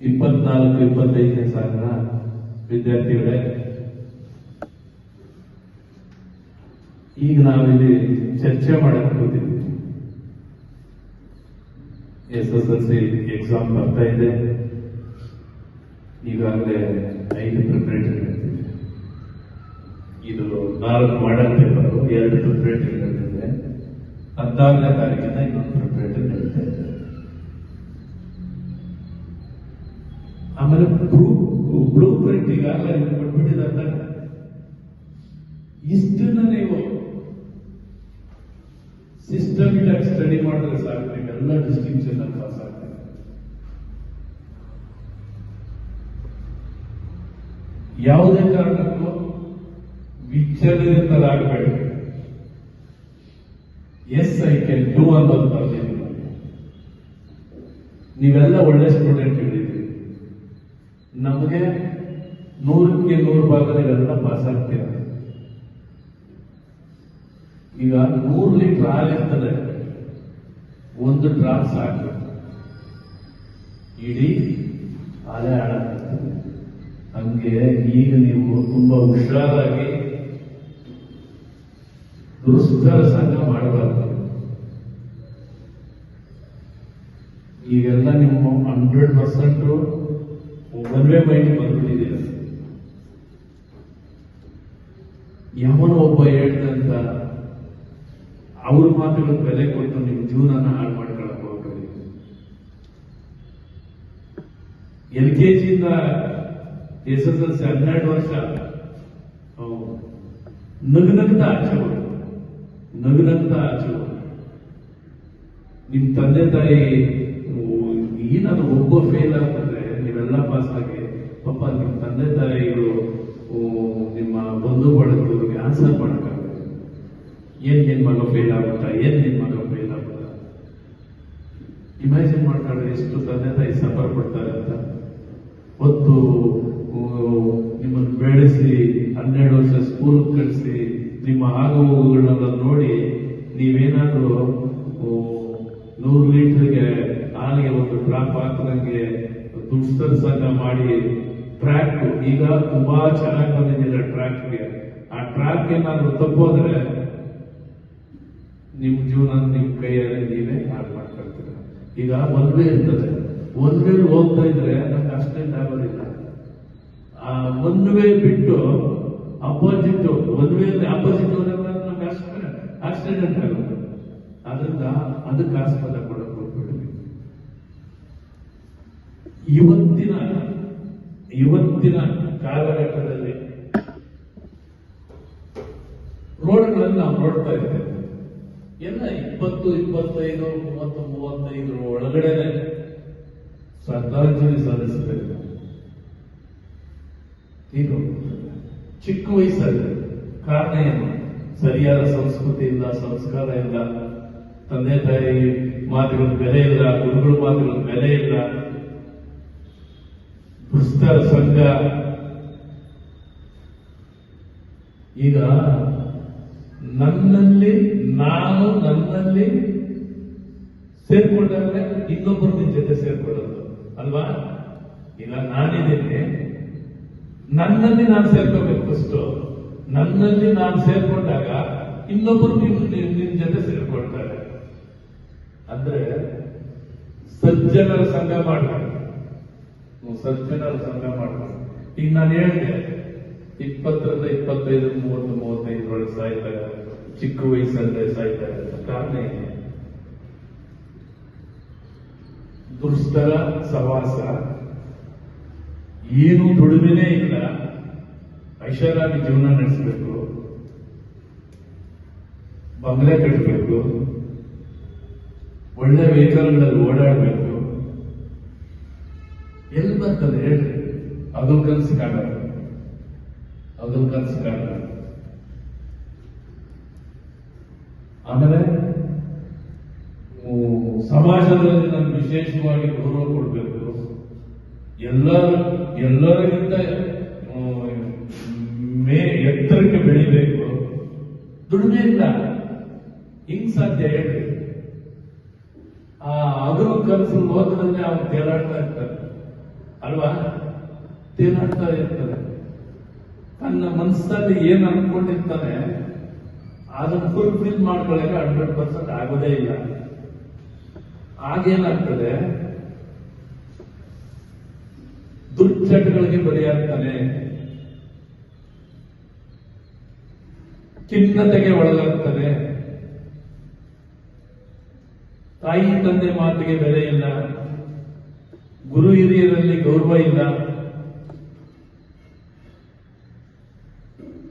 24-25ನೇ ಸಾಲಿನ ವಿದ್ಯಾರ್ಥಿಗಳೇ, ಈಗ ನಾವಿಲ್ಲಿ ಚರ್ಚೆ ಮಾಡಕ್ಕೆ ಕೂತಿದ್ವಿ. SSLC ಎಕ್ಸಾಮ್ ಬರ್ತಾ ಇದೆ. ಈಗಾಗಲೇ 5 ಪ್ರಿಪರೇಟರಿ ನಡೆದಿದೆ. ಇದು 4 ಮಾಡಲ್ ಪೇಪರ್, 2 ಪ್ರಿಪರೇಟರಿ ನಡೆದಿದೆ. 16ನೇ ತಾರೀಕಿನ ಇನ್ನೊಂದು ಪ್ರಿಪರೇಟರಿ ನಡೀತಾ ಇದೆ. ಆಮೇಲೆ ಬ್ಲೂ ಪ್ರಿಂಟ್ ಈಗಾಗಲೇ ಕೊಟ್ಬಿಟ್ಟಿದ್ದಾರೆ. ಇಷ್ಟನ್ನ ನೀವು ಸಿಸ್ಟಮಿಕ್ ಆಗಿ ಸ್ಟಡಿ ಮಾಡಿದ್ರೆ ಸಾಕು, ಎಲ್ಲ ಡಿಸ್ಟಿಂಕ್ಷನ್ ಅಲ್ಲಿ ಪಾಸ್ ಆಗ್ತದೆ. ಯಾವುದೇ ಕಾರಣಕ್ಕೂ ವಿಚಲಿತರಾಗಬೇಡಿ. ಎಸ್ ಐ ಕ್ಯಾನ್ ಡೂ ಅನ್ನೋದು ಬರ್ತೀನಿ. ನೀವೆಲ್ಲ ಒಳ್ಳೆ ಸ್ಟೂಡೆಂಟ್ ಹೇಳಿದ್ರಿ, ನಮಗೆ 100ಕ್ಕೆ 100 ಭಾಗ ನೀವೆಲ್ಲ ಪಾಸ್ ಆಗ್ತೀರ. ಈಗ 100 ಲೀಟರ್ ಹಾಲಿರ್ತದೆ, 1 ಡ್ರಾಪ್ ಸಾಕು, ಇಡೀ ಹಾಲೇ ಹಾಳಾಗ್ತದೆ. ಹಂಗೆ ಈಗ ನೀವು ತುಂಬಾ ಹುಷಾರಾಗಿ ದುರುಸ್ತರ ಸಂಘ ಮಾಡಬಾರ್ದು. ಈಗೆಲ್ಲ ನೀವು 100% ಒಂದೇ ಮೈಂಡ್ ಬಂದ್ಬಿಟ್ಟಿದ್ದೀರ. ಯಾವನೋ ಒಬ್ಬ ಹೇಳ್ದಂತ ಅವ್ರ ಮಾತುಗಳು ಬೆಲೆ ಕೊಟ್ಟು ನಿಮ್ಮ ಜೀವನನ ಹಾಳು ಮಾಡ್ಕೊಳಕ್ ಹೋಗ್ಬೇಡಿ. LKG ಇಂದ SSLC 12 ವರ್ಷ ನಗ್ನಗ್ತಾ ಆಚೆ ನಿಮ್ ತಂದೆ ತಾಯಿ ಏನಾದ್ರು ಒಬ್ಬ ಫೇಲ್ ಆಗ್ತದೆ, ನೀವೆಲ್ಲ ಪಾಸ್ ಆಗಿ ಪಾಪ ನಿಮ್ ತಂದೆ ತಾಯಿಗಳು ನಿಮ್ಮ ಬಂಧು ಬಳಗದವ್ರಿಗೆ ಆನ್ಸರ್ ಮಾಡಕ್ಕಾಗುತ್ತೆ. ಏನ್ ನಿನ್ ಮಗ ಫೇಲ್ ಆಗ್ಬಿಟ್ಟ, ಇಮ್ಯಾಜಿನ್ ಮಾಡ್ಕೊಂಡ್ರೆ ಎಷ್ಟು ತಂದೆ ತಾಯಿ ಸಫರ್ ಪಡ್ತಾರೆ ಅಂತ. ಹೊತ್ತು ನಿಮ್ಮನ್ನು ಬೆಳೆಸಿ 12 ವರ್ಷ ಸ್ಕೂಲ್ ಕಳಿಸಿ ನಿಮ್ಮ ಆಗುವುಗಳನ್ನೆಲ್ಲ ನೋಡಿ ನೀವೇನಾದ್ರೂ 100 ಲೀಟರ್ಗೆ ಹಾಲಿಗೆ 1 ಡ್ರಾಪ್ ಹಾಕದಂಗೆ ದುಡ್ಸ್ತರ ಸಂಘ ಮಾಡಿ ಟ್ರ್ಯಾಕ್ ಈಗ ತುಂಬಾ ಚೆನ್ನಾಗಿ ಬಂದಿದ್ದೀರ. ಟ್ರ್ಯಾಕ್ಗೆ ಆ ಟ್ರ್ಯಾಕ್ ಏನಾದ್ರು ತಪ್ಪೋದ್ರೆ ನಿಮ್ ಜೀವನ ನಿಮ್ ಕೈಯಲ್ಲಿ ನೀವೇ ಹಾಳು ಮಾಡ್ಕೊಳ್ತೀರ. ಈಗ ಒಂದ್ವೇ ಇರ್ತದೆ, ಒಂದ್ವೇಲಿ ಹೋಗ್ತಾ ಇದ್ರೆ ನಮ್ಗೆ ಆಕ್ಸಿಡೆಂಟ್ ಆಗೋದಿಲ್ಲ. ಆ ಒಂದ್ವೇ ಬಿಟ್ಟು ಅಪೋಸಿಟ್ ಒಂದ್ವೇಲಿ ಆಪೋಸಿಟ್ ಹೋದಾಗ ನಮ್ಗೆ ಆಕ್ಸಿಡೆಂಟ್ ಆಗುತ್ತೆ. ಅದರಿಂದ ಅದಕ್ಕೆ ಆಸ್ಪದ ಕೊಡಕ್ಕೆ ಹೋಗ್ಬಿಡ್ವಿ. ಇವತ್ತಿನ ಕಾಲಘಟ್ಟದಲ್ಲಿ ರೋಡ್ಗಳನ್ನು ನಾವು ನೋಡ್ತಾ ಇದ್ದೇವೆ. ಎಲ್ಲ 20, 25, 30, 35 ಒಳಗಡೆನೆ ಶ್ರದ್ಧಾಂಜಲಿ ಸಲ್ಲಿಸಬೇಕು. ಇದು ಚಿಕ್ಕ ವಯಸ್ಸಲ್ಲಿ ಕಾರಣ ಏನು? ಸರಿಯಾದ ಸಂಸ್ಕೃತಿ ಇಲ್ಲ, ಸಂಸ್ಕಾರ ಇಲ್ಲ, ತಂದೆ ತಾಯಿ ಮಾತುಗಳ ಬೆಲೆ ಇಲ್ಲ, ಗುರುಗಳ ಮಾತುಗಳ ಬೆಲೆ ಇಲ್ಲ, ದುಸ್ತರ ಸಂಘ. ಈಗ ನನ್ನಲ್ಲಿ ಸೇರ್ಕೊಂಡಾಗ ಇನ್ನೊಬ್ಬರು ನಿನ್ ಜೊತೆ ಸೇರ್ಕೊಳ್ಳೋದು ಅಲ್ವಾ? ಈಗ ನಾನಿದ್ದೀನಿ, ನನ್ನಲ್ಲಿ ನಾನು ಸೇರ್ಕೋಬೇಕು. ಫಸ್ಟ್ ನನ್ನಲ್ಲಿ ನಾನು ಸೇರ್ಕೊಂಡಾಗ ಇನ್ನೊಬ್ಬರು ನಿನ್ ಜೊತೆ ಸೇರ್ಕೊಳ್ತಾರೆ. ಅಂದ್ರೆ ಸಜ್ಜನರ ಸಂಘ ಮಾಡ್ತಾರೆ. ಈಗ ನಾನು ಹೇಳಿದೆ 20ರಿಂದ 25, 30, 35 ಒಳಗೆ ಸಾಯ್ತಾರೆ, ಚಿಕ್ಕ ವಯಸ್ಸಲ್ಲೇ ಸಾಯ್ತಾರೆ. ಕಾರಣ ಏನು? ದುಸ್ತರ ಸವಾಸ, ಏನು ದುಡಿಮೆನೇ ಇಲ್ಲ, ಐಷಾರಾಗಿ ಜೀವನ ನಡೆಸಬೇಕು, ಬಂಗ್ಲೆ ಕಟ್ಟಬೇಕು, ಒಳ್ಳೆ ವೆಹಿಕಲ್ಗಳಲ್ಲಿ ಓಡಾಡಬೇಕು. ಎಲ್ಲಿ ಬರ್ತದೆ ಹೇಳ್ರಿ? ಅದು ಕನಸು ಕಾಣಲ್ಲ. ಆಮೇಲೆ ಸಮಾಜದಲ್ಲಿ ನಾನು ವಿಶೇಷವಾಗಿ ಗೌರವ ಕೊಡಬೇಕು. ಎಲ್ಲರಿಗಿಂತ ಎತ್ತರಕ್ಕೆ ಬೆಳಿಬೇಕು. ದುಡಿಮೆ ಇಲ್ಲ, ಹಿಂಗ್ ಸಾಧ್ಯ ಹೇಳಿ? ಆ ಅದ್ರ ಕನಸು ಲೋಕದಲ್ಲಿ ಅವ್ರು ತೇಲಾಡ್ತಾ ಇರ್ತಾರೆ. ಅಲ್ವಾ? ತೇಲಾಡ್ತಾ ಇರ್ತಾರೆ. ತನ್ನ ಮನಸ್ಸಲ್ಲಿ ಏನ್ ಅನ್ಕೊಂಡಿರ್ತಾನೆ ಅದನ್ನು ಫುಲ್ಫಿಲ್ ಮಾಡ್ಕೊಳ್ಳೋಕೆ 100% ಆಗೋದೇ ಇಲ್ಲ. ಆಗೇನಾಗ್ತದೆ, ದುರ್ಚಟಗಳಿಗೆ ಬಲಿಯಾಗ್ತಾನೆ, ಖಿನ್ನತೆಗೆ ಒಳಗಾಗ್ತಾನೆ, ತಾಯಿ ತಂದೆ ಮಾತಿಗೆ ಬೆಲೆ ಇಲ್ಲ, ಗುರು ಹಿರಿಯರಲ್ಲಿ ಗೌರವ ಇಲ್ಲ,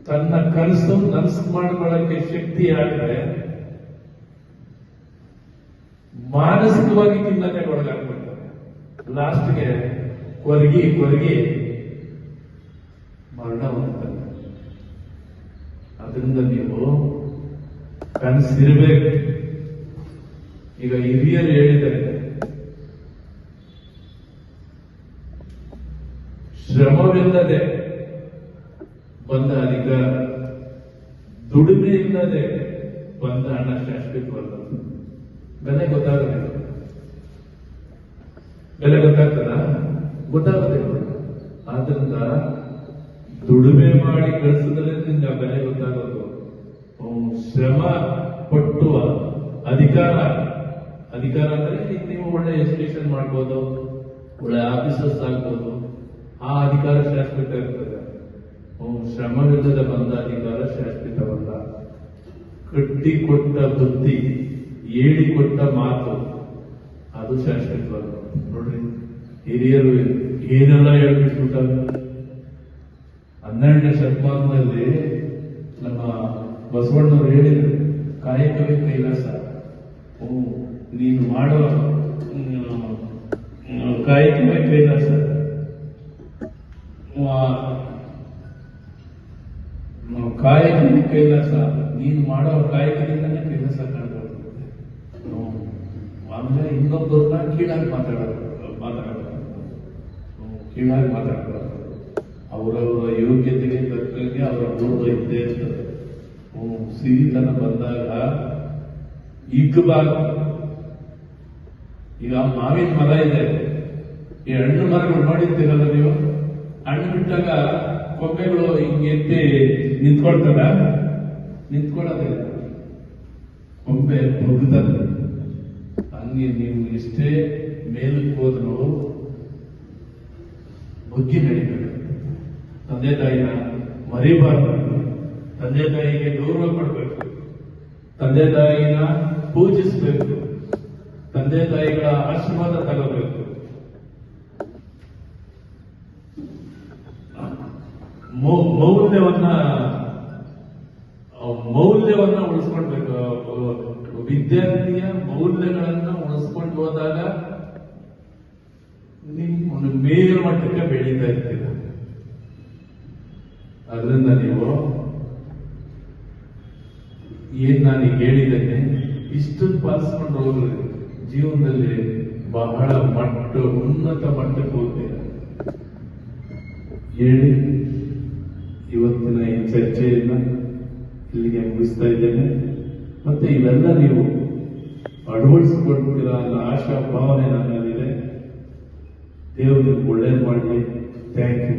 ತನ್ನ ಕನಸು ನನಸು ಮಾಡ್ಕೊಳ್ಳಕ್ಕೆ ಶಕ್ತಿ ಆದರೆ ಮಾನಸಿಕವಾಗಿ ಖಿನ್ನತೆಗೆ ಒಳಗಾಗ್ಬಿಡ್ತಾರೆ. ಲಾಸ್ಟ್ಗೆ ಕೊರಗಿ ಮರಣ ಹೊಂದ್ತಾರೆ. ಅದರಿಂದ ನೀವು ಕನಸಿರ್ಬೇಕು. ಈಗ ಹಿರಿಯರು ಹೇಳಿದ್ದಾರೆ, ಶ್ರಮವಿಲ್ಲದೆ ಬಂದ ಅಧಿಕಾರ, ದುಡಿಮೆ ಇಲ್ಲದೆ ಬಂದ ಹಣ ಶಾಶ್ವತವಲ್ಲ. ಬೆಲೆ ಗೊತ್ತಾಗಬೇಕು. ಬೆಲೆ ಗೊತ್ತಾಗ್ತದ? ಗೊತ್ತಾಗೋದಿಲ್ಲ. ಆದ್ರಿಂದ ದುಡಿಮೆ ಮಾಡಿ ಕಳಿಸಿದ್ರೆ ನಿಮ್ಗೆ ಆ ಬೆಲೆ ಗೊತ್ತಾಗೋದು. ಶ್ರಮ ಪಟ್ಟು ಅಧಿಕಾರ ಅಂದ್ರೆ ನೀವು ಒಳ್ಳೆ ಎಜುಕೇಶನ್ ಮಾಡ್ಬೋದು, ಒಳ್ಳೆ ಆಫೀಸರ್ಸ್ ಆಗ್ಬೋದು, ಆ ಅಧಿಕಾರ ಶಾಶ್ವತ ಇರ್ತದೆ. ಶ್ರಮವಿಲ್ಲದ ಬಂದ ಅಧಿಕಾರ ಶಾಶ್ವತವಲ್ಲ. ಕಟ್ಟಿಕೊಟ್ಟ ಬುದ್ಧಿ, ಹೇಳಿಕೊಟ್ಟ ಮಾತು ಅದು ಶಾಶ್ವತವಲ್ಲ. ನೋಡ್ರಿ, ಹಿರಿಯರು ಏನೆಲ್ಲ ಹೇಳ್ಬಿಟ್ಬಿಟ್ಟಾರೆ. 12ನೇ ಶತಮಾನದಲ್ಲಿ ನಮ್ಮ ಬಸವಣ್ಣವರು ಹೇಳಿದ್ರು, ಕಾಯಕವೇ ಕೈಲಾಸ. ನೀನು ಮಾಡೋ ಕಾಯಕವೇ ಕೈಲಾಸ. ಕಾಯಕವೇ ಕೈಲಾಸ. ನೀನು ಮಾಡೋ ಕಾಯಕದಿಂದನೇ ಕೈಲಾಸ ಕಾಣಬಹುದು. ಆಮೇಲೆ ಇನ್ನೊಬ್ಬರನ್ನ ಕೀಳಾಗಿ ಮಾತಾಡಬಾರ್ದು. ಅವರವರ ಯೋಗ್ಯತೆಗೆ ತಕ್ಕಂಗೆ ಅವರ ಗೌರವ ಇದ್ದೇ ಇರ್ತದೆ. ಸಿರಿತನ ಬಂದಾಗ ಇಗ್ಬಾರ್ದು. ಈಗ ಮಾವಿನ ಮರ ಇದೆ, ಈ ಹಣ್ಣು ಮರಗಳು ನೋಡಿರ್ತೀರಲ್ಲ ನೀವು. ಹಣ್ಣು ಬಿಟ್ಟಾಗ ಕೊಂಬೆಗಳು ಹಿಂಗೆ ಎತ್ತಿ ನಿಂತ್ಕೊಳ್ಳೋದಿಲ್ಲ, ಕೊಂಬೆ ಬಗ್ತದೆ. ಹಂಗೆ ನೀವು ಎಷ್ಟೇ ಮೇಲಕ್ಕೆ ಹೋದ್ರು ಬಗ್ಗಿ ನಡಿಬೇಕು. ತಂದೆ ತಾಯಿನ ಮರಿಬಾರ್ದು. ತಂದೆ ತಾಯಿಗೆ ಗೌರವ ಕೊಡಬೇಕು. ತಂದೆ ತಾಯಿನ ಪೂಜಿಸಬೇಕು. ತಂದೆ ತಾಯಿಗಳ ಆಶೀರ್ವಾದ ತಗೋಬೇಕು. ಮೌಲ್ಯವನ್ನ ಉಳಿಸ್ಕೊಳ್ಬೇಕು. ವಿದ್ಯಾರ್ಥಿಯ ಮೌಲ್ಯಗಳನ್ನ ಉಳಿಸ್ಕೊಂಡು ಹೋದಾಗ ನೀವು ಮೇಲ್ಮಟ್ಟಕ್ಕೆ ಬೆಳೀತಾ ಇರ್ತೀರ. ಅದರಿಂದ ನೀವು ಏನ್ ನಾನೀಗ ಹೇಳಿದ್ದೇನೆ ಇಷ್ಟನ್ನು ಪಾಲಿಸ್ಕೊಂಡು ಹೋಗ್ರಿ, ಜೀವನದಲ್ಲಿ ಬಹಳ ಉನ್ನತ ಮಟ್ಟಕ್ಕೆ ಹೋಗ್ತೀರ. ಹೇಳಿ ಇವತ್ತಿನ ಈ ಚರ್ಚೆಯನ್ನ ಇಲ್ಲಿಗೆ ಮುಗಿಸ್ತಾ ಇದ್ದೇನೆ. ಮತ್ತೆ ಇವೆಲ್ಲ ನೀವು ಅಳವಡಿಸಿಕೊಳ್ತೀರ ಅನ್ನೋ ಆಶಾ ಭಾವನೆ ನನ್ನಲ್ಲಿದೆ. ದೇವರು ಒಳ್ಳೇದು ಮಾಡಲಿ. Thank you.